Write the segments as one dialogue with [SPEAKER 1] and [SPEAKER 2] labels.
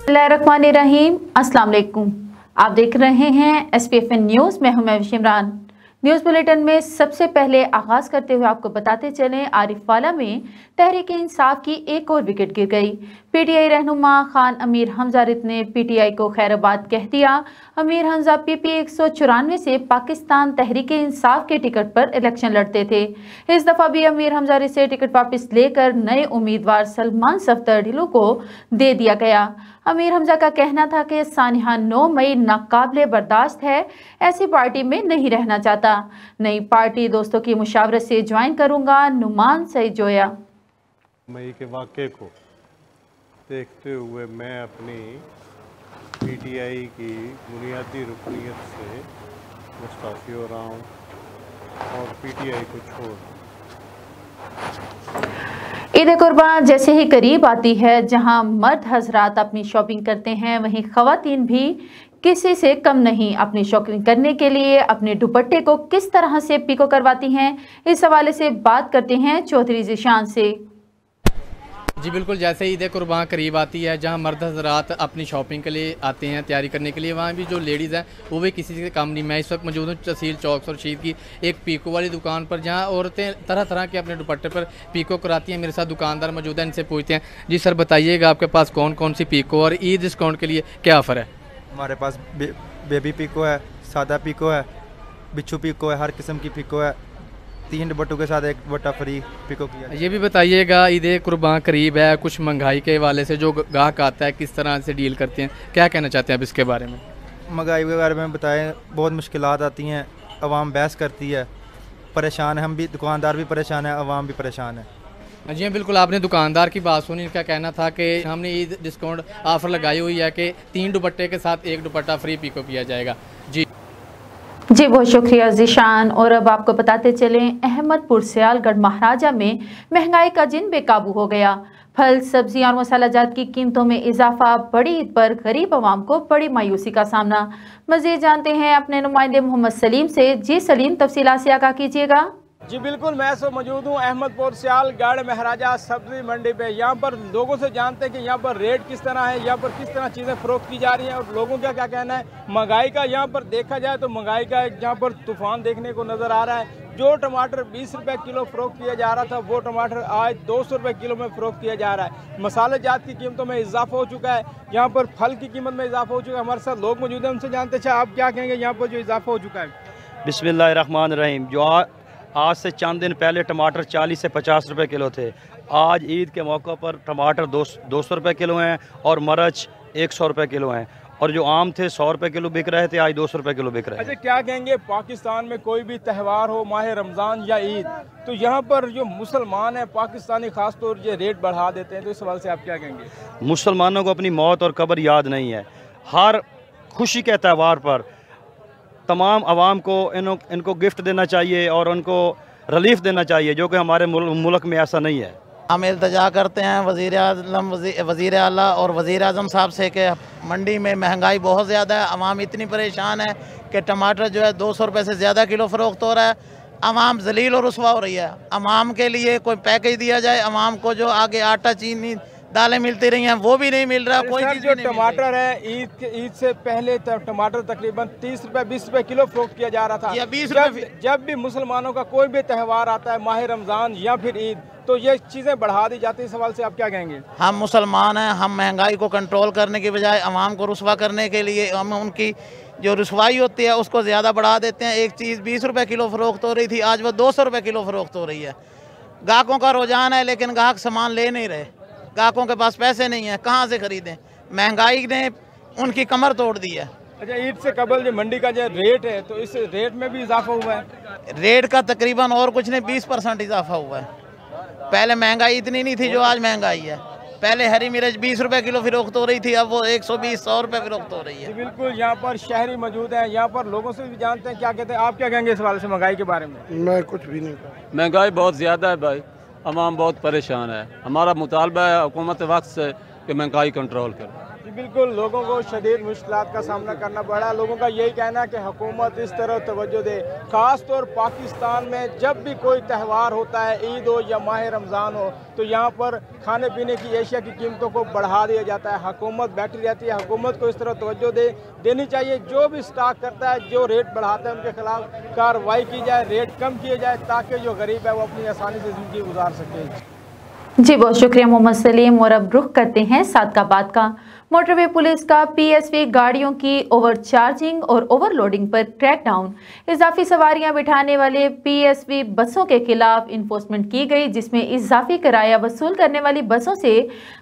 [SPEAKER 1] बिस्मिल्लाहिर्रहमानिर्रहीम, अस्सलाम वालेकुम। आप देख रहे हैं SPFN न्यूज़ में हूं मैं इमरान। न्यूज़ बुलेटिन में सबसे पहले आगाज करते हुए आपको बताते चलें, आरिफवाला में तहरीक इंसाफ की एक और विकेट गिर गई। PTI रहनुमा खान अमीर हमजा रित ने PTI को खैराबाद कह दिया। अमीर हमजा PP 194 से पाकिस्तान तहरीक इंसाफ के टिकट पर इलेक्शन लड़ते थे। इस दफा भी अमीर हमजा रित से टिकट वापस लेकर नए उम्मीदवार सलमान सफदर ढिल्लो को दे दिया गया। अमीर हमजा का कहना था कि सानिहा 9 मई नाकाबिले बर्दाश्त है, ऐसी पार्टी में नहीं रहना चाहता। नई पार्टी दोस्तों की मुशावरत से ज्वाइन करूंगा। नुमान सईद जोया।
[SPEAKER 2] मई के वाक़े को देखते हुए मैं अपनी PTI की बुनियादी रुकनीत से मुस्ताफ़ी हो रहा हूँ और PTI को छोड़।
[SPEAKER 1] ईद कुर्बान जैसे ही करीब आती है, जहां मर्द हजरात अपनी शॉपिंग करते हैं, वहीं खवातीन भी किसी से कम नहीं अपनी शॉपिंग करने के लिए अपने दुपट्टे को किस तरह से पिको करवाती हैं। इस हवाले से बात करते हैं चौधरी ज़ीशान से।
[SPEAKER 3] जी बिल्कुल, जैसे ईद कुर्बान करीब आती है, जहां मर्द हजरात अपनी शॉपिंग के लिए आते हैं, तैयारी करने के लिए, वहां भी जो लेडीज़ हैं वो भी किसी से कम नहीं। मैं इस वक्त मौजूद हूँ तहसील चौक और शीद की एक पीको वाली दुकान पर, जहां औरतें तरह तरह के अपने दुपट्टे पर पीको कराती हैं। मेरे साथ दुकानदार मौजूद हैं, इनसे पूछते हैं। जी सर बताइएगा, आपके पास कौन कौन सी पीको और ईद डिस्काउंट के लिए क्या ऑफ़र है?
[SPEAKER 4] हमारे पास बेबी पीको है, सादा पीको है, बिच्छू पीको है, हर किस्म की पीको है। 3 दुपट्टों के साथ 1 दुपट्टा फ्री पिको किया।
[SPEAKER 3] ये भी बताइएगा, ईद कुर्बान करीब है, कुछ महंगाई के हवाले से जो ग्राहक आता है किस तरह से डील करते हैं, क्या कहना चाहते हैं आप इसके बारे में?
[SPEAKER 4] महंगाई के बारे में बताएं, बहुत मुश्किलात आती हैं, अवाम बहस करती है, परेशान है, हम भी दुकानदार भी परेशान है, अवाम भी परेशान है।
[SPEAKER 3] जी बिल्कुल, आपने दुकानदार की बात सुनी। इनका कहना था कि हमने ईद डिस्काउंट ऑफ़र लगाई हुई है कि 3 दुपट्टे के साथ 1 दुपट्टा फ्री पिको किया जाएगा।
[SPEAKER 1] जी बहुत शुक्रिया ज़ीशान। और अब आपको बताते चलें, अहमदपुर सियालगढ़ महाराजा में महंगाई का जिन बेकाबू हो गया। फल, सब्जियां और मसालाजात की कीमतों में इजाफा, बड़ी ईद पर गरीब आवाम को बड़ी मायूसी का सामना। मज़ीद जानते हैं अपने नुमाइंदे मोहम्मद सलीम से। जी सलीम, तफसीलात से आगाह कीजिएगा।
[SPEAKER 5] जी बिल्कुल, मैं तो मौजूद हूँ अहमदपुर सियालगढ़ महाराजा सब्जी मंडी पे। यहाँ पर लोगों से जानते हैं कि यहाँ पर रेट किस तरह है, यहाँ पर किस तरह चीज़ें फ़रोख्त की जा रही हैं और लोगों का क्या कहना है। महंगाई का यहाँ पर देखा जाए तो महंगाई का यहाँ पर तूफान देखने को नज़र आ रहा है। जो टमाटर 20 रुपए किलो फ़रोख्त किया जा रहा था, वो टमाटर आज 200 रुपये किलो में फ़रोख्त किया जा रहा है। मसाले जात की कीमतों में इजाफा हो चुका है, यहाँ पर फल की कीमत में इजाफा हो चुका है। हमारे साथ लोग मौजूद हैं, उनसे जानते हैं आप क्या कहेंगे यहाँ पर जो इजाफा हो चुका है।
[SPEAKER 6] बिस्मिल्लाहिर्रहमानिर्रहीम। जो आज से चंद दिन पहले टमाटर 40 से 50 रुपए किलो थे, आज ईद के मौके पर टमाटर 200 रुपये किलो हैं और मरच 100 रुपये किलो हैं। और जो आम थे 100 रुपये किलो बिक रहे थे, आज 200 रुपये किलो बिक रहे हैं।
[SPEAKER 5] अच्छा, क्या कहेंगे, पाकिस्तान में कोई भी त्यौहार हो, माह रमज़ान या ईद, तो यहाँ पर जो मुसलमान हैं पाकिस्तानी ख़ास तौर से रेट बढ़ा देते हैं, तो इस सवाल से आप क्या कहेंगे?
[SPEAKER 6] मुसलमानों को अपनी मौत और कब्र याद नहीं है। हर खुशी के त्यौहार पर तमाम आवाम को इनको गिफ्ट देना चाहिए और उनको रिलीफ देना चाहिए, जो कि हमारे मुल्क में ऐसा नहीं है।
[SPEAKER 7] हम इल्तजा करते हैं वज़ीर आला और वज़ीर आज़म साहब से कि मंडी में महंगाई बहुत ज़्यादा है, आवाम इतनी परेशान है कि टमाटर जो है 200 रुपये से ज़्यादा किलो फ़रोख्त हो रहा है। आवाम जलील और रुसवा हो रही है। आवाम के लिए कोई पैकेज दिया जाए, आवाम को जो आगे आटा, चीनी, दालें मिलती रही हैं, वो भी नहीं मिल रहा। कोई चीज़
[SPEAKER 5] जो टमाटर है, ईद से पहले टमाटर तकरीबन 30 रुपये 20 रुपये किलो फ़रोख्त किया जा रहा था।
[SPEAKER 7] या 20 रुपये।
[SPEAKER 5] जब भी मुसलमानों का कोई भी त्यौहार आता है, माह रमज़ान या फिर ईद, तो ये चीज़ें बढ़ा दी जाती है। सवाल से आप क्या कहेंगे?
[SPEAKER 7] हम मुसलमान हैं, हम महंगाई को कंट्रोल करने के बजाय आवाम को रुसवा करने के लिए हम उनकी जो रुसवाई होती है उसको ज़्यादा बढ़ा देते हैं। एक चीज़ 20 रुपये किलो फ़रोख्त हो रही थी, आज वो 200 रुपये किलो फ़रोख्त हो रही है। ग्राहकों का रुझान है, लेकिन ग्राहक सामान ले नहीं रहे। ग्राहकों के पास पैसे नहीं है, कहाँ से खरीदें? महंगाई ने उनकी कमर तोड़ दी है।
[SPEAKER 5] अच्छा, ईद से कबल जो मंडी का जो रेट है, तो इस रेट में भी इजाफा हुआ है?
[SPEAKER 7] रेट का तकरीबन और कुछ नहीं 20% इजाफा हुआ है। पहले महंगाई इतनी नहीं थी जो आज महंगाई है। पहले हरी मिर्च 20 रुपये किलो फ़रोख्त हो रही थी, अब वो 120-100 रुपये फ़रोख्त हो रही है।
[SPEAKER 5] बिल्कुल, यहाँ पर शहरी मौजूद हैं, यहाँ पर लोगों से भी जानते हैं क्या कहते हैं। आप क्या कहेंगे इस सवाल से, महंगाई के बारे में?
[SPEAKER 8] मैं कुछ भी नहीं कहूँ।
[SPEAKER 9] महंगाई बहुत ज़्यादा है भाई, अवाम बहुत परेशान है। हमारा मुतालबा है हुकूमत वक्त से कि महंगाई कंट्रोल करे।
[SPEAKER 5] बिल्कुल, लोगों को शदीद मुश्किलात का सामना करना पड़ा। लोगों का यही कहना है कि हुकूमत इस तरह तवज्जो दे। ख़ास तौर पाकिस्तान में जब भी कोई त्यौहार होता है, ईद हो या माह रमज़ान हो, तो यहाँ पर खाने पीने की एशिया की कीमतों को बढ़ा दिया जाता है। हुकूमत बैठी रहती है, हुकूमत को इस तरह तवज्जो देनी चाहिए। जो भी स्टॉक करता है, जो रेट बढ़ाता है, उनके खिलाफ कार्रवाई की जाए, रेट कम किए जाए, ताकि जो गरीब है वो अपनी आसानी से ज़िंदगी गुजार सके।
[SPEAKER 1] जी बहुत शुक्रिया मोहम्मद सलीम। और अब रुख करते हैं सादकाबाद का। मोटरवे पुलिस का पीएसवी गाड़ियों की ओवरचार्जिंग और ओवरलोडिंग पर क्रैकडाउन। इजाफी सवारियां बिठाने वाले पीएसवी बसों के खिलाफ इन्फोर्समेंट की गई, जिसमें इजाफी किराया वसूल करने वाली बसों से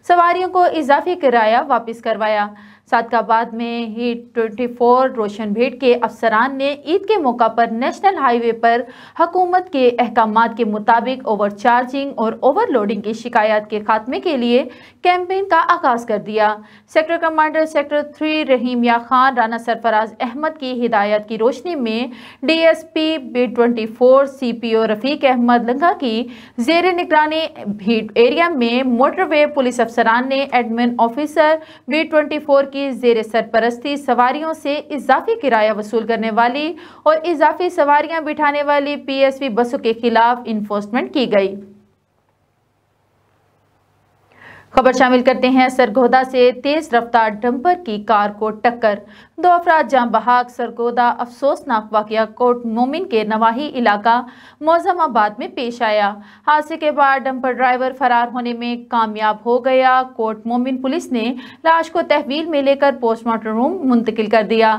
[SPEAKER 1] सवारियों को इजाफी किराया वापस करवाया। सादकाबाद में ही 24 रोशन भेट के अफसरान ने ईद के मौका पर नेशनल हाईवे पर हुकूमत के अहकामात के मुताबिक ओवरचार्जिंग और ओवरलोडिंग की शिकायत के खात्मे के लिए कैंपेन का आगाज कर दिया। Sector commander sector 3 Rahimia Khan Rana Sarfraz Ahmed की हिदायत की रोशनी में DSP B24 CPO Rafiq Ahmad लंगा की जेर निगरानी भीड़ एरिया में मोटरवे पुलिस अफसरान ने एडमिन ऑफिसर B24 की जेर सरपरस्ती सवारियों से इजाफी किराया वसूल करने वाली और इजाफी सवारियां बिठाने वाली पीएसवी बसों के खिलाफ इन्फोर्समेंट की गई। खबर शामिल करते हैं। सरगोदा से तेज रफ्तार डंपर की कार को टक्कर, 2 अफराद जान बहक। सरगोदा अफसोसनाक वाकया कोट मोमिन के नवाही इलाका मौजमाबाद में पेश आया। हादसे के बाद डंपर ड्राइवर फरार होने में कामयाब हो गया। कोट मोमिन पुलिस ने लाश को तहवील में लेकर पोस्टमार्टम रूम मुंतकिल कर दिया।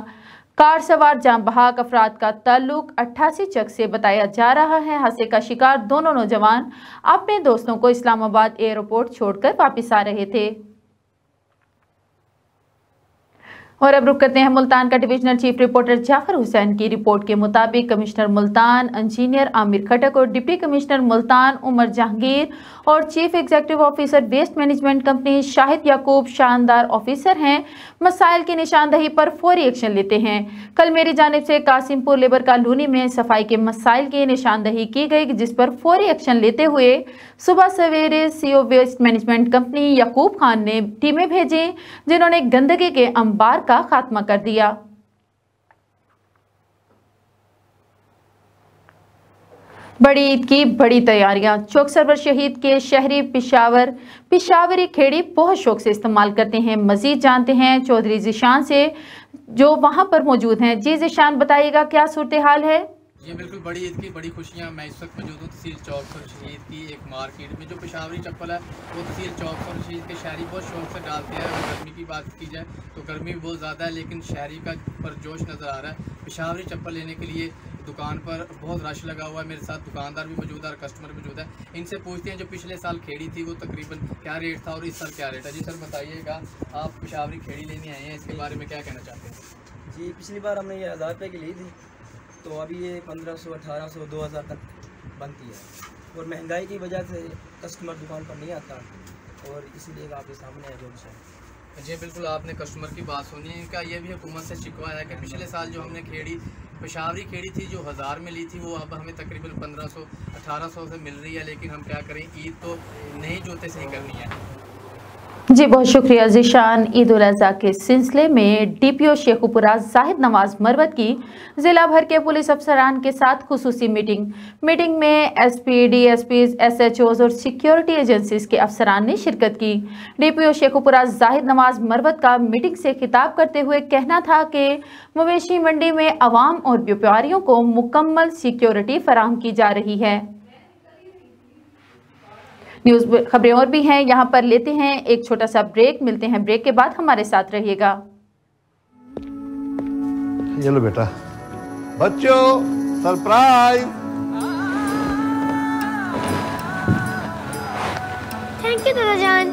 [SPEAKER 1] कार सवार जान बहक अफराद का ताल्लुक 88 चक से बताया जा रहा है। हादसे का शिकार दोनों नौजवान अपने दोस्तों को इस्लामाबाद एयरपोर्ट छोड़कर वापस आ रहे थे। और अब रुक करते हैं मुल्तान का। Divisional chief reporter Jafar Hussain की रिपोर्ट के मुताबिक कमिश्नर मुल्तान इंजीनियर आमिर खटक और डिप्टी कमिश्नर मुल्तान उमर जहांगीर और chief executive officer waste management company Shahid Yaqoob शानदार ऑफिसर हैं। मसाइल की निशानदही पर फौरी एक्शन लेते हैं। कल मेरी जानिब से कासिमपुर लेबर कॉलोनी में सफाई के मसाइल की निशानदही की गई, जिस पर फौरी एक्शन लेते हुए सुबह सवेरे सीओ वेस्ट मैनेजमेंट कंपनी याकूब खान ने टीमें भेजी, जिन्होंने गंदगी के अंबार का खात्मा कर दिया। बड़ी ईद की बड़ी तैयारियां। चौक सरवर शहीद के शहरी पिशावरी खेड़ी बहुत शौक से इस्तेमाल करते हैं। मजीद जानते हैं चौधरी जिशान से, जो वहां पर मौजूद हैं। जी जिशान, बताइएगा क्या सूरत हाल है?
[SPEAKER 3] जी बिल्कुल, बड़ी ईद की बड़ी खुशियाँ। मैं इस वक्त मौजूद हूँ तहसील चौक सरवर शहीद की एक मार्केट में। जो पिशावरी चप्पल है वो तहसील चौक सरवर शहीद के शहरी बहुत शौक से डालते हैं। अगर गर्मी की बात की जाए तो गर्मी भी बहुत ज़्यादा है, लेकिन शहरी का परजोश नज़र आ रहा है। पिशावरी चप्पल लेने के लिए दुकान पर बहुत रश लगा हुआ है। मेरे साथ दुकानदार भी मौजूद है और कस्टमर भी मौजूद है। इनसे पूछते हैं जो पिछले साल खेड़ी थी वो तकरीबन क्या रेट था और इस साल क्या रेट है। जी सर बताइएगा, आप पिशावरी खेड़ी लेने आए हैं, इसके बारे में क्या कहना चाहते हैं?
[SPEAKER 8] जी पिछली बार हमने ये 1000 रुपये की ली थी, तो अभी ये 1500, 1800, 2000 तक बनती है। और महंगाई की वजह से कस्टमर दुकान पर नहीं आता, और इसीलिए आपके सामने है जो विषय।
[SPEAKER 3] जी बिल्कुल, आपने कस्टमर की बात सुनी है। इनका ये भी हुकूमत से शिकवा है कि पिछले साल जो हमने पिशावरी खेड़ी थी जो 1000 में ली थी, वो अब हमें तकरीबन 1500, 1800 से मिल रही है। लेकिन हम क्या करें, ईद तो नए जूते से ही करनी है।
[SPEAKER 1] जी बहुत शुक्रिया जिशान। ईद उल अज़हा के सिलसिले में डीपीओ शेखुपुरा जाहिद नवाज मरवत की जिला भर के पुलिस अफसरान के साथ खुसूसी मीटिंग में एसपी, डीएसपीज, एसएचओज और सिक्योरिटी एजेंसीज के अफसरान ने शिरकत की। डीपीओ शेखुपुरा जाहिद नवाज मरवत का मीटिंग से खिताब करते हुए कहना था कि मवेशी मंडी में आवाम और व्यापारियों को मुकम्मल सिक्योरिटी फराहम की जा रही है। न्यूज़ खबरें और भी हैं, यहाँ पर लेते हैं एक छोटा सा ब्रेक। मिलते हैं ब्रेक के बाद, हमारे साथ रहिएगा।
[SPEAKER 9] ये लो बेटा, बच्चों सरप्राइज।
[SPEAKER 10] थैंक यू दादा जान।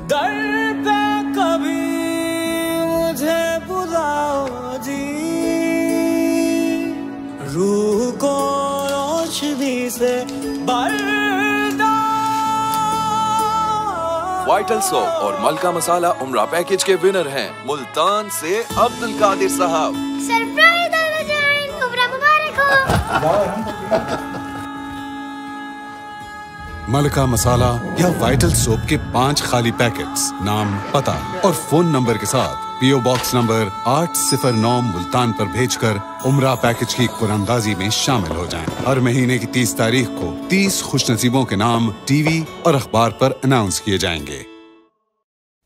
[SPEAKER 10] दर पे कभी मुझे बुलाओ जी, रूह को से
[SPEAKER 11] वाइटल सोप और मलका मसाला उम्रा पैकेज के विनर हैं मुल्तान से अब्दुल कादिर साहब।
[SPEAKER 10] सरप्राइज दादा जान, उम्रा मुबारक हो।
[SPEAKER 12] मलका मसाला या वाइटल सोप के 5 खाली पैकेट्स, नाम, पता और फोन नंबर के साथ पीओ बॉक्स नंबर 809 मुल्तान पर भेजकर उम्रा पैकेज की कुरानंदाजी में शामिल हो जाएं। हर महीने की 30 तारीख को 30 खुशनसीबों के नाम टीवी और अखबार पर अनाउंस किए जाएंगे।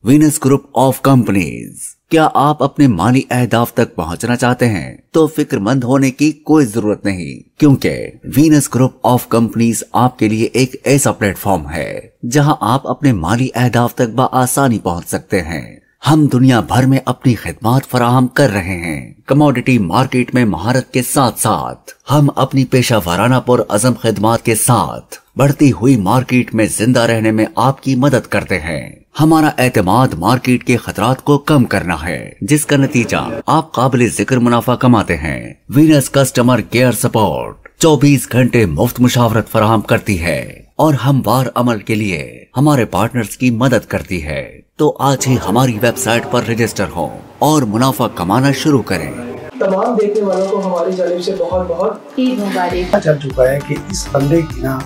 [SPEAKER 13] Venus group of companies. क्या आप अपने माली अहदाफ तक पहुंचना चाहते हैं तो फिक्रमंद होने की कोई जरूरत नहीं, क्योंकि वीनस ग्रुप ऑफ कंपनीज आपके लिए एक ऐसा प्लेटफॉर्म है जहां आप अपने माली अहदाफ तक बआसानी पहुंच सकते हैं। हम दुनिया भर में अपनी खिदमात फराहम कर रहे हैं। कमोडिटी मार्केट में महारत के साथ साथ हम अपनी पेशा वाराना पुर अज़म खिदमात के साथ बढ़ती हुई मार्केट में जिंदा रहने में आपकी मदद करते हैं। हमारा एतमाद मार्केट के खतरात को कम करना है, जिसका नतीजा आप काबिल जिक्र मुनाफा कमाते हैं। वीनस कस्टमर केयर सपोर्ट 24 घंटे मुफ्त मुशावरत फराहम करती है और हमवार अमल के लिए हमारे पार्टनर्स की मदद करती है। तो आज ही हमारी वेबसाइट पर रजिस्टर हो और मुनाफा कमाना शुरू करें।
[SPEAKER 14] तमाम देखने वालों को हमारी जानिब से बहुत बहुत ईद मुबारक। चल चुका है कि इस बंदे की ना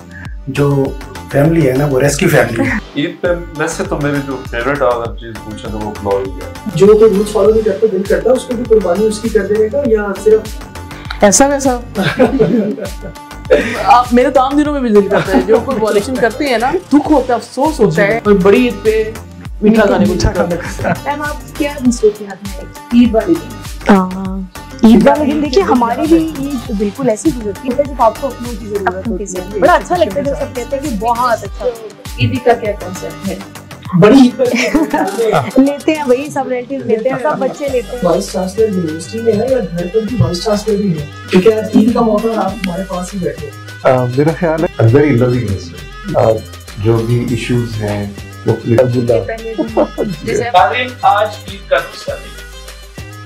[SPEAKER 14] जो फैमिली है ना वो रेस्क्यू फैमिली है।
[SPEAKER 15] ईद पे वैसे तो मेरी जो फेवरेट अगर चीज पूछे तो वो क्लॉज है।
[SPEAKER 14] जो कोई रूल्स फॉलो नहीं करता, दिल करता उसको भी कुर्बानी उसकी कर देगा या सिर्फ ऐसा वैसा
[SPEAKER 16] आप मेरे तो आम दिनों में भी दिल करता है, जो कोई वॉल्यूशन करते हैं ना, दुख होता है, अफसोस होता है। और बड़ी ईद पे मीठा खाने को मीठा खाने।
[SPEAKER 17] मैम आप क्या सोचती हैं ईद वाले दिन? ईद वाले दिन देखिए हमारी भी ईद बिल्कुल ऐसी गुजरती है जब आपको अपनों की जरूरत होती है। बड़ा अच्छा लगता है जब सब कहते हैं कि बहुत अच्छा।
[SPEAKER 16] ईद का क्या कॉन्सेप्ट है?
[SPEAKER 14] बड़ी ईद पर
[SPEAKER 17] लेते हैं वही सब रिलेटिव लेते हैं, सब बच्चे लेते हैं।
[SPEAKER 14] वाइस चांसलर यूनिवर्सिटी में है या घर पर भी वाइस चांसलर भी है, क्योंकि आज ईद का मौका आप हमारे पास ही बैठे।
[SPEAKER 15] मेरा ख्याल है वेरी लविंग नेचर, जो भी इश्यूज हैं वो
[SPEAKER 18] जैसे आज ईद का दूसरा दिन,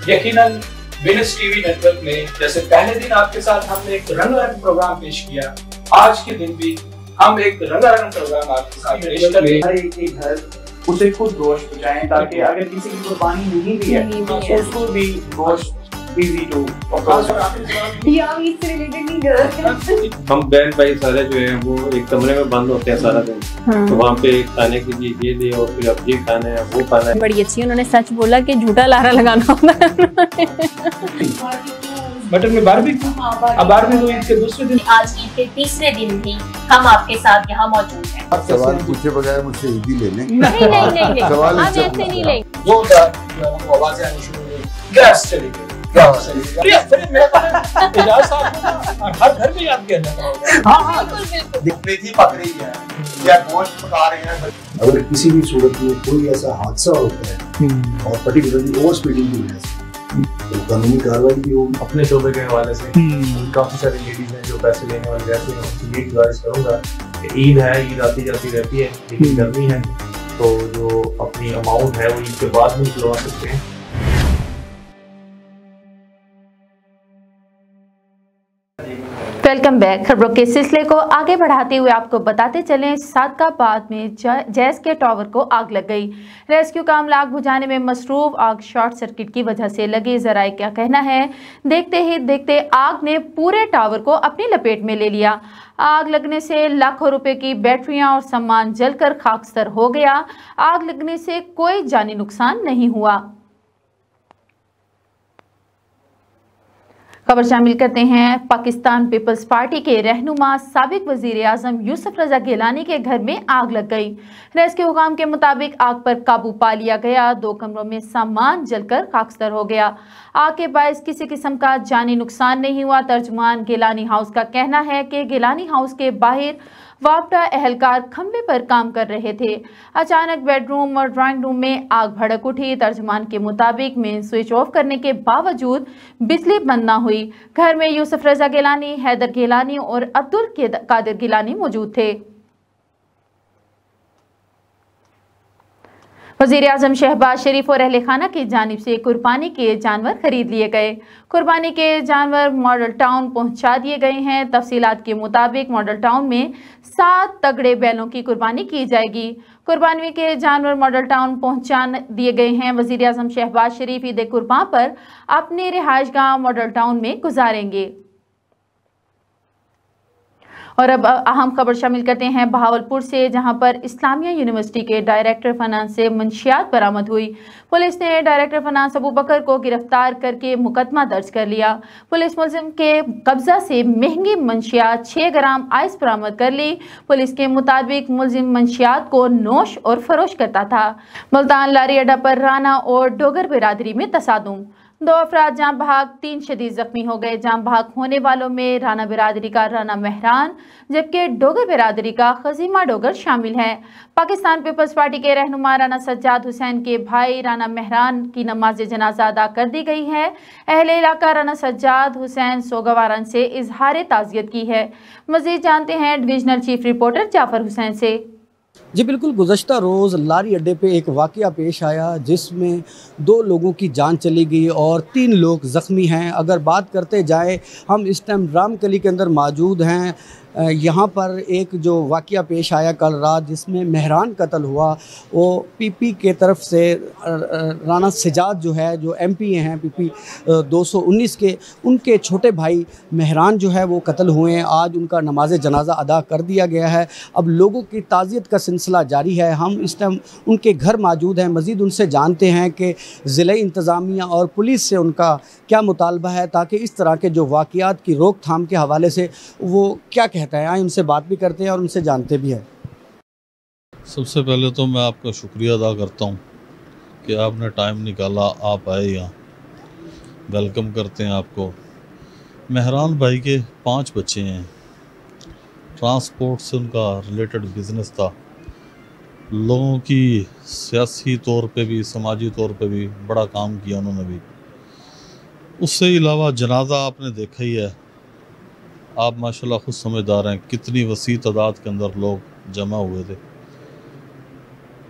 [SPEAKER 18] यकीनन वीनस टीवी नेटवर्क में जैसे पहले दिन आपके साथ हमने एक रंगारंग प्रोग्राम पेश किया, आज के दिन भी हम एक रंगारंग प्रोग्राम आपके साथ पेश करेंगे।
[SPEAKER 19] हर एक घर उसे खुद गोश्त पहुंचाएं ताकि अगर किसी की कुर्बानी नहीं भी है तो उसको भी गोश्त इजी टू
[SPEAKER 15] हम बहन भाई सारे जो है वो एक कमरे में बंद होते हैं सारा दिन। तो वहाँ पे खाने की चीज ये दे और फिर अब ये खाना है वो खाना है।
[SPEAKER 1] बड़ी अच्छी उन्होंने सच बोला कि झूठा लारा लगाना होता है।
[SPEAKER 18] मटन में बारबेक्यू, अब बारबेक्यू ईद के दूसरे दिन,
[SPEAKER 20] आज ईद के तीसरे दिन भी हम आपके साथ यहाँ मौजूद हैं।
[SPEAKER 9] सवाल पूछे बगैर मुझसे ईदी लेने
[SPEAKER 20] नहीं
[SPEAKER 9] सवाल
[SPEAKER 20] हम ऐसे नहीं लेंगे।
[SPEAKER 18] वो आवाजें आनी शुरू हुई, गैस चली गई, हर घर में याद किया जाता है। हाँ
[SPEAKER 21] मेथी पक रही है या गोश्त पका रहे हैं।
[SPEAKER 22] अगर किसी भी सूरत में कोई ऐसा हादसा होता है और पर्टिकुलरली ओवर स्पीडिंग की वजह से तो कानूनी कार्रवाई भी होगी।
[SPEAKER 15] अपने शोबे के हवाले से काफी सारी लेडीज हैं जो पैसे लेने वाली रहती हैं, उनसे ये गुजारिश करूंगा कि ईद है, ईद आती जाती रहती है, लेकिन गर्मी है तो जो अपनी अमाउंट है वो ईद के बाद में निकलवा सकते हैं।
[SPEAKER 1] Welcome back. खबरों के सिलसिले को आगे बढ़ाते हुए आपको बताते चलें, सादकाबाद में जैस के टावर को आग लग गई। रेस्क्यू काम आग बुझाने में मसरूफ आग शॉर्ट सर्किट की वजह से लगी। जराए क्या कहना है, देखते ही देखते आग ने पूरे टावर को अपनी लपेट में ले लिया। आग लगने से लाखों रुपए की बैटरियां और सामान जलकर खाकस्तर हो गया। आग लगने से कोई जानी नुकसान नहीं हुआ। खबर शामिल करते हैं, पाकिस्तान पीपल्स पार्टी के रहनुमा साबिक वजीर आजम यूसुफ रजा गिलानी के घर में आग लग गई। रेस्क्यू हुकाम के मुताबिक आग पर काबू पा लिया गया। 2 कमरों में सामान जलकर खाकस्तर हो गया। आग के बायस किसी किस्म का जानी नुकसान नहीं हुआ। तर्जुमान गिलानी हाउस का कहना है कि गिलानी हाउस के बाहर वापडा एहलकार खंबे पर काम कर रहे थे। अचानक बेडरूम और ड्राइंग रूम में आग भड़क उठी। तर्जुमान के मुताबिक मेन स्विच ऑफ करने के बावजूद बिजली बंद न हुई। घर में यूसुफ रजा गिलानी, हैदर गिलानी और अब्दुल कादिर गिलानी मौजूद थे। वज़ीर आज़म शहबाज शरीफ और अहले खाना की जानिब से कुर्बानी के जानवर खरीद लिए गए। कुर्बानी के जानवर मॉडल टाउन पहुंचा दिए गए हैं। तफसीलात के मुताबिक मॉडल टाउन में 7 तगड़े बैलों की कुर्बानी की जाएगी। कुर्बानी के जानवर मॉडल टाउन पहुंचा दिए गए हैं। वज़ीर आज़म शहबाज शरीफ ईद कुर्बान पर अपने रिहाइशगाह मॉडल टाउन में गुजारेंगे। और अब अहम खबर शामिल करते हैं बहावलपुर से, जहां पर इस्लामिया यूनिवर्सिटी के डायरेक्टर फाइनेंस से मंशियात बरामद हुई। पुलिस ने डायरेक्टर फाइनेंस अबू बकर को गिरफ्तार करके मुकदमा दर्ज कर लिया। पुलिस मुलजिम के कब्जा से महंगी मंशियात 6 ग्राम आइस बरामद कर ली। पुलिस के मुताबिक मुलजिम मंशियात को नोश और फरोश करता था। मुल्तान लारी अड्डा पर राना और डोगर बिरादरी में तसादुम, 2 अफराद जान बहक, 3 शदीद जख्मी हो गए। जान बहक होने वालों में राना बिरादरी का राना मेहरान जबकि डोगर बिरादरी का खजीमा डोगर शामिल है। पाकिस्तान पीपल्स पार्टी के रहनुमा राना सज्जाद हुसैन के भाई राना मेहरान की नमाज जनाजा अदा कर दी गई है। अहले इलाका राना सज्जाद हुसैन सोगवारन से इजहार ताज़ियत की है। मज़ीद जानते हैं divisional chief reporter Jafar Hussain से।
[SPEAKER 2] जी बिल्कुल, गुज़श्ता रोज़ लारी अड्डे पे एक वाक़या पेश आया जिसमें 2 लोगों की जान चली गई और 3 लोग ज़ख्मी हैं। अगर बात करते जाए, हम इस टाइम रामकली के अंदर मौजूद हैं। यहाँ पर एक जो वाक़या पेश आया कल रात जिसमें मेहरान कत्ल हुआ, वो पीपी के तरफ से राना सजाद जो है, जो एमपी हैं पीपी 219 के, उनके छोटे भाई मेहरान जो है वो कत्ल हुए हैं। आज उनका नमाज जनाजा अदा कर दिया गया है। अब लोगों की ताज़ियत का सिलसिला जारी है। हम इस टाइम उनके घर मौजूद हैं। मज़ीद उनसे जानते हैं कि ज़िला इंतज़ामिया और पुलिस से उनका क्या मुतालबा है ताकि इस तरह के जो वाक़यात की रोकथाम के हवाले से वो क्या कहते हैं। आए उनसे बात भी करते हैं और उनसे जानते भी हैं।
[SPEAKER 4] सबसे पहले तो मैं आपका शुक्रिया अदा करता हूँ कि आपने टाइम निकाला, आप आए यहाँ, वेलकम करते हैं आपको। मेहरान भाई के 5 बच्चे हैं। ट्रांसपोर्ट से उनका रिलेटेड बिज़नेस था। लोगों की सियासी तौर पे भी, समाजी तौर पे भी बड़ा काम किया उन्होंने भी। उससे अलावा जनाजा आपने देखा ही है। आप माशाल्लाह खुद समझदार हैं कितनी वसी तादाद के अंदर लोग जमा हुए थे।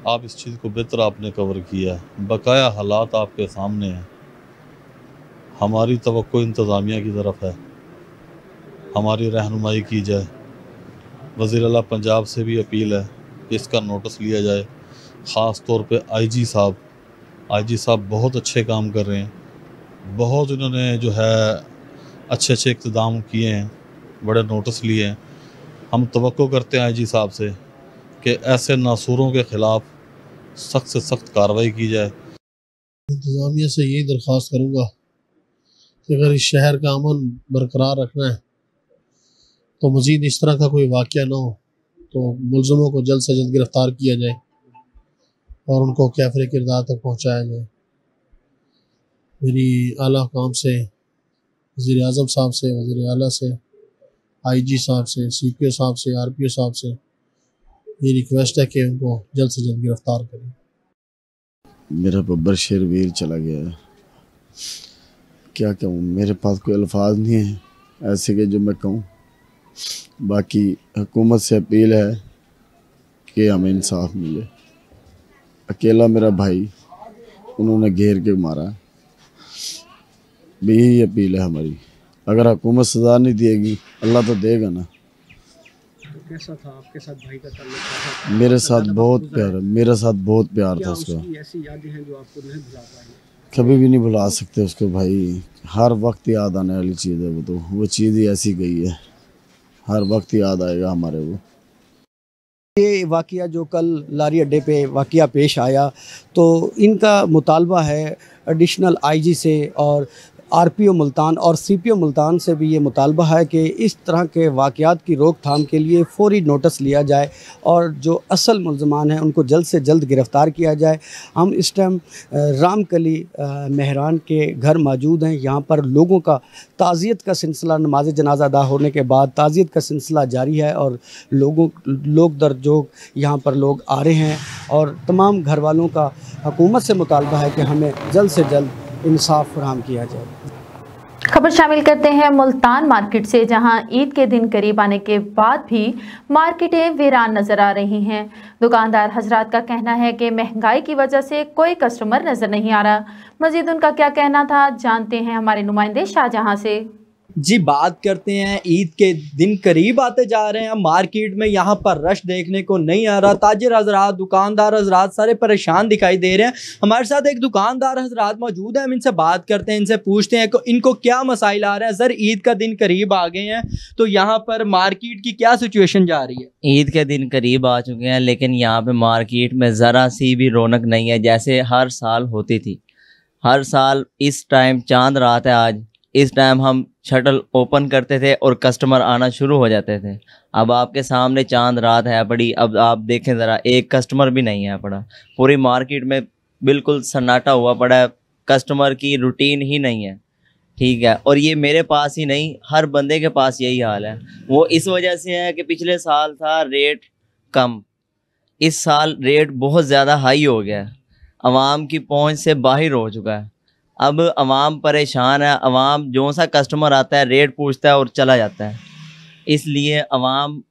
[SPEAKER 4] आप इस चीज़ को बेहतर आपने कवर किया है। बकाया हालात आपके सामने हैं। हमारी तवक्को इंतज़ामिया की तरफ है, हमारी रहनुमाई की जाए। वज़ीर आला पंजाब से भी अपील है कि इसका नोटिस लिया जाए। ख़ास तौर पे आईजी साहब बहुत अच्छे काम कर रहे हैं। बहुत इन्होंने जो है अच्छे इक़्तिदाम किए हैं, बड़े नोटिस लिए हैं। हम तवक्को करते हैं आईजी साहब से कि ऐसे नासूरों के ख़िलाफ़ सख्त से सख्त कार्रवाई की जाए।
[SPEAKER 23] इंतज़ामिया से यही दरख्वास्त करूँगा कि अगर इस शहर का अमन बरकरार रखना है तो मज़ीद इस तरह का कोई वाक़या ना हो, तो मुलज़िमों को जल्द से जल्द गिरफ़्तार किया जाए और उनको कैफ़रे किरदार तक पहुँचाया जाए। मेरी आला काम से, वज़ीर आज़म साहब से, वज़ीर आला से, आईजी साहब से, सीपीओ साहब से, आरपीओ साहब से ये रिक्वेस्ट है कि उनको जल्द से जल्द गिरफ्तार करें।
[SPEAKER 24] मेरा बब्बर शेरवीर चला गया है, क्या कहूँ, मेरे पास कोई अल्फाज नहीं है ऐसे के जो मैं कहूँ। बाकी हुकूमत से अपील है कि हमें इंसाफ मिले। अकेला मेरा भाई उन्होंने घेर के मारा, यही अपील है हमारी। अगर हुकूमत सज़ा नहीं देगी, अल्लाह तो देगा ना।
[SPEAKER 23] तो कैसा था आपके साथ भाई का ताल्लुक?
[SPEAKER 24] मेरे साथ बहुत प्यार था उसका।
[SPEAKER 23] ऐसी यादें हैं जो आपको नहीं भुला पाएंगे?
[SPEAKER 24] कभी भी नहीं भुला सकते उसको भाई। हर वक्त याद आने वाली चीज़ है वो चीज़ ही ऐसी गई है, हर वक्त याद आएगा हमारे वो।
[SPEAKER 2] ये वाक़या जो कल लारी अड्डे पे वाक़या पेश आया, तो इनका मुतालबा है एडिशनल आईजी से और आरपीओ मुल्तान और सीपीओ मुल्तान से भी ये मुतालबा है कि इस तरह के वाक़यात की रोकथाम के लिए फ़ौरी नोटिस लिया जाए और जो असल मुल्ज़मान हैं उनको जल्द से जल्द गिरफ़्तार किया जाए। हम इस टाइम रामकली मेहरान के घर मौजूद हैं। यहाँ पर लोगों का ताज़ियत का सिलसिला, नमाज जनाजा अदा होने के बाद ताज़ियत का सिलसिला जारी है और लोग दर जोग यहाँ पर लोग आ रहे हैं और तमाम घर वालों का हुकूमत से मुतालबा है कि हमें जल्द से जल्द इंसाफ फराहम किया जाए।
[SPEAKER 1] खबर शामिल करते हैं मुल्तान मार्केट से, जहां ईद के दिन करीब आने के बाद भी मार्केटें वीरान नजर आ रही हैं। दुकानदार हजरात का कहना है कि महंगाई की वजह से कोई कस्टमर नजर नहीं आ रहा। मजीद उनका क्या कहना था, जानते हैं हमारे नुमाइंदे शाहजहां से।
[SPEAKER 2] जी बात करते हैं, ईद के दिन करीब आते जा रहे हैं, मार्केट में यहाँ पर रश देखने को नहीं आ रहा। ताजिर हजरात, दुकानदार हजरात सारे परेशान दिखाई दे रहे हैं। हमारे साथ एक दुकानदार हजरात मौजूद हैं, हम इनसे बात करते हैं, इनसे पूछते हैं इनको क्या मसाइल आ रहे हैं। सर, ईद का दिन करीब आ गए हैं तो यहाँ पर मार्केट की क्या सिचुएशन जा रही है?
[SPEAKER 5] ईद के दिन करीब आ चुके हैं लेकिन यहाँ पे मार्केट में ज़रा सी भी रौनक नहीं है जैसे हर साल होती थी। हर साल इस टाइम चांद रात है आज, इस टाइम हम शटल ओपन करते थे और कस्टमर आना शुरू हो जाते थे। अब आपके सामने चांद रात है पड़ी, अब आप देखें ज़रा, एक कस्टमर भी नहीं है पड़ा। पूरी मार्केट में बिल्कुल सन्नाटा हुआ पड़ा है, कस्टमर की रूटीन ही नहीं है। ठीक है, और ये मेरे पास ही नहीं, हर बंदे के पास यही हाल है। वो इस वजह से है कि पिछले साल था रेट कम, इस साल रेट बहुत ज़्यादा हाई हो गया है, अवाम की पहुंच से बाहर हो चुका है। अब अवाम परेशान है, अवाम जो सा कस्टमर आता है रेट पूछता है और चला जाता है। इसलिए अवाम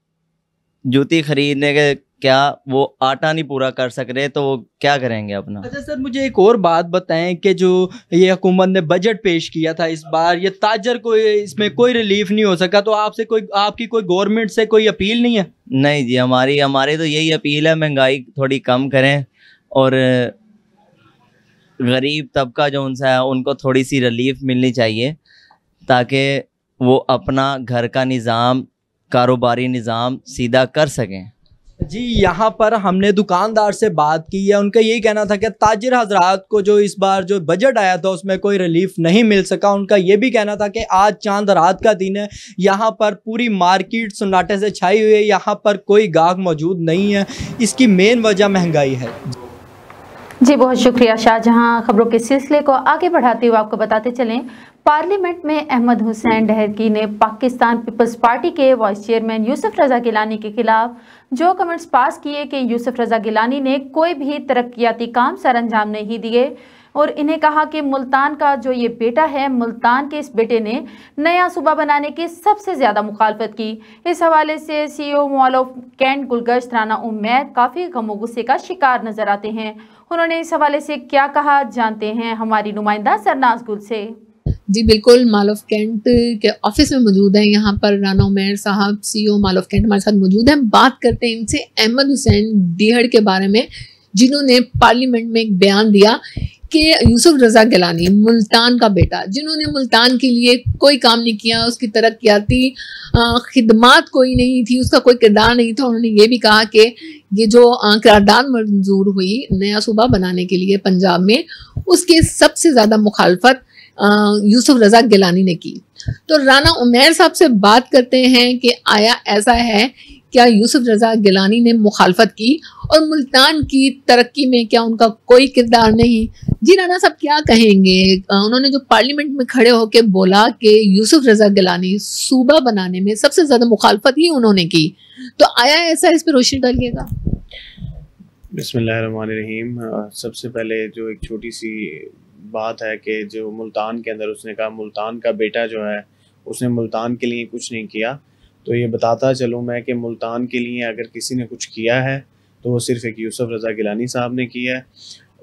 [SPEAKER 5] जूती ख़रीदने के क्या वो आटा नहीं पूरा कर सक रहे तो वो क्या करेंगे अपना।
[SPEAKER 2] अच्छा सर, मुझे एक और बात बताएं कि जो ये हुकूमत ने बजट पेश किया था इस बार, ये ताजर को इसमें कोई रिलीफ नहीं हो सका, तो आपकी कोई गवर्नमेंट से कोई अपील नहीं है?
[SPEAKER 5] नहीं जी, हमारी तो यही अपील है, महंगाई थोड़ी कम करें और गरीब तबका जो उनसे है उनको थोड़ी सी रिलीफ मिलनी चाहिए ताकि वो अपना घर का निज़ाम, कारोबारी निज़ाम सीधा कर सकें।
[SPEAKER 2] जी, यहाँ पर हमने दुकानदार से बात की है, उनका यही कहना था कि ताजिर हजरात को जो इस बार जो बजट आया था उसमें कोई रिलीफ नहीं मिल सका। उनका ये भी कहना था कि आज चांद रात का दिन है, यहाँ पर पूरी मार्केट सन्नाटे से छाई हुई है, यहाँ पर कोई गाहक मौजूद नहीं है। इसकी मेन वजह महंगाई है।
[SPEAKER 1] जी बहुत शुक्रिया शाहजहां। खबरों के सिलसिले को आगे बढ़ाते हुए आपको बताते चलें, पार्लियामेंट में अहमद हुसैन डहरकी ने पाकिस्तान पीपल्स पार्टी के वाइस चेयरमैन यूसुफ रजा गिलानी के खिलाफ जो कमेंट्स पास किए कि यूसुफ रजा गिलानी ने कोई भी तरक्याती काम सर अंजाम नहीं दिए और इन्हें कहा कि मुल्तान का जो ये बेटा है, मुल्तान के इस बेटे ने नया सूबा बनाने की सबसे ज़्यादा मुखालफत की। इस हवाले से CEO mall of Cantt Gulgasht Rana Ummaid काफ़ी गम गुस्से का शिकार नजर आते हैं। उन्होंने इस हवाले से क्या कहा, जानते हैं हमारी नुमाइंदा सरनाज गुल से।
[SPEAKER 6] जी बिल्कुल, मॉल ऑफ कैंट के ऑफिस में मौजूद है, यहाँ पर राना उमैर साहब CEO मॉल ऑफ कैंट हमारे साथ मौजूद हैं। बात करते हैं इनसे अहमद हुसैन डीहड़ के बारे में, जिन्होंने पार्लियामेंट में एक बयान दिया कि यूसुफ रजा गिलानी मुल्तान का बेटा, जिन्होंने मुल्तान के लिए कोई काम नहीं किया, उसकी तरक्याती खिदमात कोई नहीं थी, उसका कोई किरदार नहीं था। उन्होंने ये भी कहा कि ये जो करारदाद मंजूर हुई नया सूबा बनाने के लिए पंजाब में, उसके सबसे ज़्यादा मुखालफत यूसुफ रजा गिलानी ने की। तो राना उमैर साहब से बात करते हैं कि आया ऐसा है, क्या यूसुफ रजा गिलानी ने मुखालफत की और मुल्तान की तरक्की में क्या उनका कोई किरदार नहीं? जी राना साहब क्या कहेंगे? उन्होंने जो पार्लियामेंट में खड़े होकर बोला कि यूसुफ रजा गिलानी सूबा बनाने में सबसे ज़्यादा मुखालफत ही उन्होंने की, तो आया ऐसा, इस पर रोशनी डालिएगा।
[SPEAKER 15] बिस्मिल्लाहिर्रहमानिर्रहीम। सबसे पहले जो एक छोटी सी बात है कि जो मुल्तान के अंदर उसने कहा मुल्तान का बेटा जो है उसने मुल्तान के लिए कुछ नहीं किया, तो ये बताता चलूँ मैं कि मुल्तान के लिए अगर किसी ने कुछ किया है तो वो सिर्फ़ एक यूसुफ रज़ा गिलानी साहब ने किया है।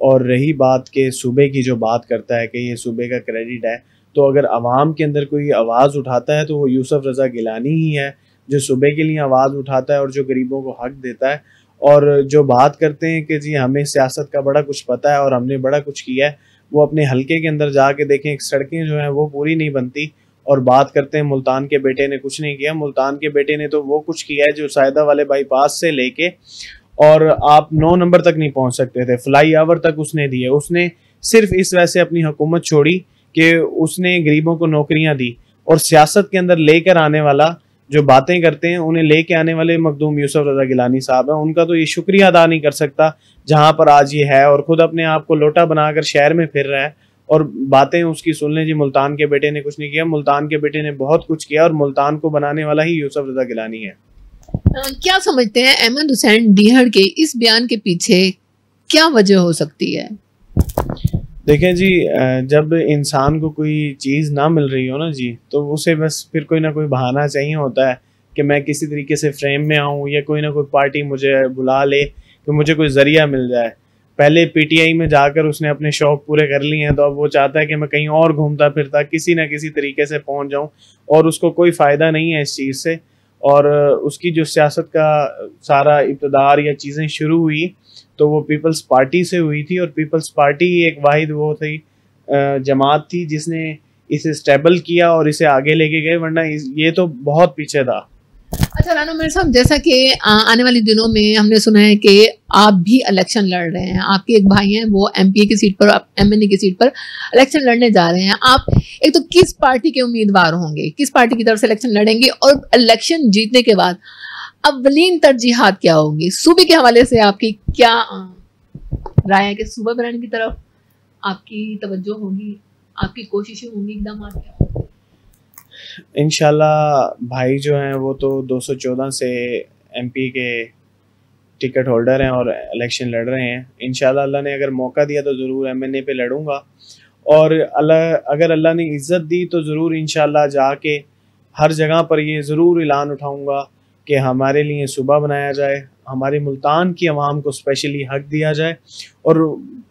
[SPEAKER 15] और रही बात के सूबे की, जो बात करता है कि ये सूबे का क्रेडिट है, तो अगर आवाम के अंदर कोई आवाज़ उठाता है तो वो यूसुफ रज़ा गिलानी ही है जो सूबे के लिए आवाज़ उठाता है और जो गरीबों को हक देता है। और जो बात करते हैं कि जी हमें सियासत का बड़ा कुछ पता है और हमने बड़ा कुछ किया है, वो अपने हलके के अंदर जाके देखें, सड़कें जो हैं वो पूरी नहीं बनती। और बात करते हैं मुल्तान के बेटे ने कुछ नहीं किया, मुल्तान के बेटे ने तो वो कुछ किया है जो सायदा वाले बाईपास से लेके और आप 9 नंबर तक नहीं पहुंच सकते थे, फ्लाई ओवर तक उसने दिए। उसने सिर्फ इस वजह से अपनी हुकूमत छोड़ी कि उसने गरीबों को नौकरियां दी। और सियासत के अंदर लेकर आने वाला, जो बातें करते हैं उन्हें लेके आने वाले मखदूम यूसुफ रज़ा गिलानी साहब हैं, उनका तो ये शुक्रिया अदा नहीं कर सकता जहाँ पर आज ये है, और ख़ुद अपने आप को लोटा बनाकर शहर में फिर रहा है। और बातें उसकी सुन लें जी, मुल्तान के बेटे ने कुछ नहीं किया, मुल्तान के बेटे ने बहुत कुछ किया और मुल्तान को बनाने वाला ही यूसुफ रज़ा गिलानी है।
[SPEAKER 6] क्या समझते हैं अहमद हुसैन डीहड़ के इस बयान के पीछे क्या वजह हो सकती है?
[SPEAKER 15] देखें जी, जब इंसान को कोई चीज़ ना मिल रही हो ना जी, तो उसे बस फिर कोई ना कोई बहाना चाहिए होता है कि मैं किसी तरीके से फ्रेम में आऊँ या कोई ना कोई पार्टी मुझे बुला ले कि मुझे कोई ज़रिया मिल जाए।
[SPEAKER 3] पहले पीटीआई में जाकर उसने अपने शौक पूरे कर लिए हैं, तो अब वो चाहता है कि मैं कहीं और घूमता फिरता किसी ना किसी तरीके से पहुंच जाऊं, और उसको कोई फ़ायदा नहीं है इस चीज़ से। और उसकी जो सियासत का सारा इब्तदार या चीज़ें शुरू हुई तो वो पीपल्स पार्टी से हुई थी, और पीपल्स पार्टी एक वाहिद वो थी जमात थी जिसने इसे स्टेबल किया और इसे आगे लेके गए, वरना ये तो बहुत पीछे था।
[SPEAKER 6] अच्छा राना मेरे साहब, जैसा कि आने वाले दिनों में हमने सुना है कि आप भी इलेक्शन लड़ रहे हैं, आपके एक भाई हैं वो एमपी की सीट पर, आप एमएनए की सीट पर इलेक्शन लड़ने जा रहे हैं। आप एक तो किस पार्टी के उम्मीदवार होंगे, किस पार्टी की तरफ से इलेक्शन लड़ेंगे, और इलेक्शन जीतने के बाद अव्वलीन तरजीहात क्या होगी? सूबे के हवाले से आपकी क्या राय है कि सूबा बनाने की तरफ आपकी तवज्जो होगी, आपकी कोशिशें होंगी, इकदाम क्या होंगे?
[SPEAKER 3] इंशाल्लाह भाई जो हैं वो तो 214 से एमपी के टिकट होल्डर हैं और इलेक्शन लड़ रहे हैं। इंशाल्लाह अल्लाह ने अगर मौका दिया तो ज़रूर एमएनए पे लड़ूंगा, और अगर अल्लाह ने इज़्ज़त दी तो ज़रूर इंशाल्लाह जाके हर जगह पर ये ज़रूर ऐलान उठाऊंगा कि हमारे लिए सूबा बनाया जाए, हमारे मुल्तान की आवाम को स्पेशली हक दिया जाए। और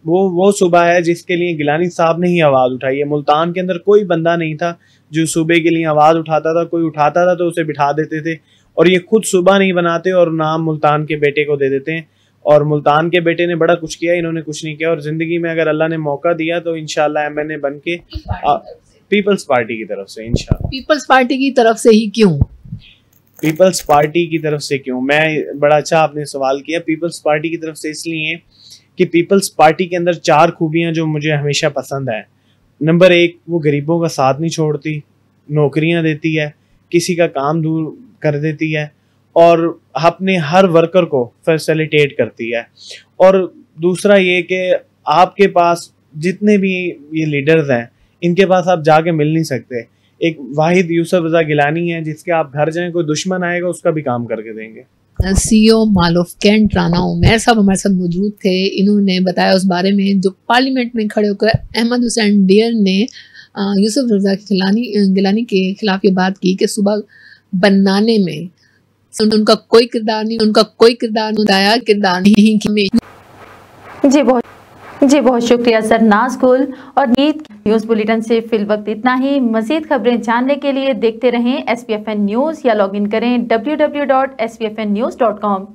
[SPEAKER 3] वो सूबा है जिसके लिए गिलानी साहब ने ही आवाज़ उठाई है। मुल्तान के अंदर कोई बंदा नहीं था जो सूबे के लिए आवाज़ उठाता था, कोई उठाता था तो उसे बिठा देते थे, और ये खुद सूबा नहीं बनाते और नाम मुल्तान के बेटे को दे देते हैं। और मुल्तान के बेटे ने बड़ा कुछ किया, इन्होंने कुछ नहीं किया। और ज़िंदगी में अगर अल्लाह ने मौका दिया तो इंशाल्लाह एमएनए बन के पीपल्स पार्टी की तरफ से इंशाल्लाह।
[SPEAKER 6] पीपल्स पार्टी की तरफ से ही क्यों?
[SPEAKER 3] पीपल्स पार्टी की तरफ से क्यों, मैं बड़ा अच्छा आपने सवाल किया। पीपल्स पार्टी की तरफ से इसलिए कि पीपल्स पार्टी के अंदर 4 खूबियां जो मुझे हमेशा पसंद है। नंबर 1, वो गरीबों का साथ नहीं छोड़ती, नौकरियां देती है, किसी का काम दूर कर देती है, और अपने हर वर्कर को फैसिलिटेट करती है। और दूसरा ये कि आपके पास जितने भी ये लीडर्स हैं इनके पास आप जाके मिल नहीं सकते। एक वाहिद यूसुफ रजा गिलानी है जिसके आप घर जाएं, कोई दुश्मन आएगा उसका भी काम करके देंगे।
[SPEAKER 6] CEO Mall of Cantt Rana Umair साहब हमारे साथ मौजूद थे। इन्होंने बताया उस बारे में जो पार्लियामेंट में खड़े होकर अहमद हुसैन डियर ने यूसुफ रजा गिलानी के खिलाफ ये बात की कि सुबह बनाने में उनका कोई किरदार नहीं बताया, किरदार नहीं कि
[SPEAKER 1] जी बहुत शुक्रिया सरनाज गुल। और न्यूज़ बुलेटिन से फिल वक्त इतना ही। मज़ीद खबरें जानने के लिए देखते रहें SPFN न्यूज़ या लॉगिन करें www.spfnnews.com।